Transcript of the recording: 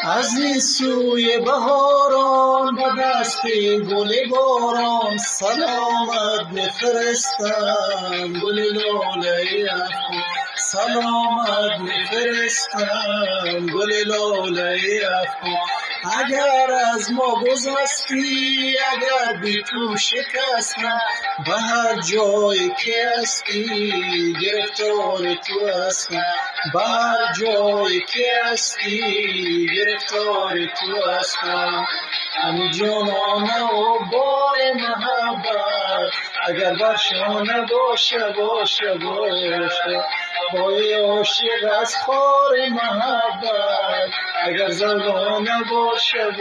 از این سوی بهاران به دست گل باران سلامت میفرستم گل لاله افغان سلامت میفرستم گل لاله افغان اگر از ما گذشتی اگر بی تو شکستم به هر جایی که هستی گرفتار تو هستم به هر جایی که هستی گرفتار تو هستم همی جانانه و بار محبت اگر بر شانه باشه بای عاشق از خار محبت اگر زبانه باشه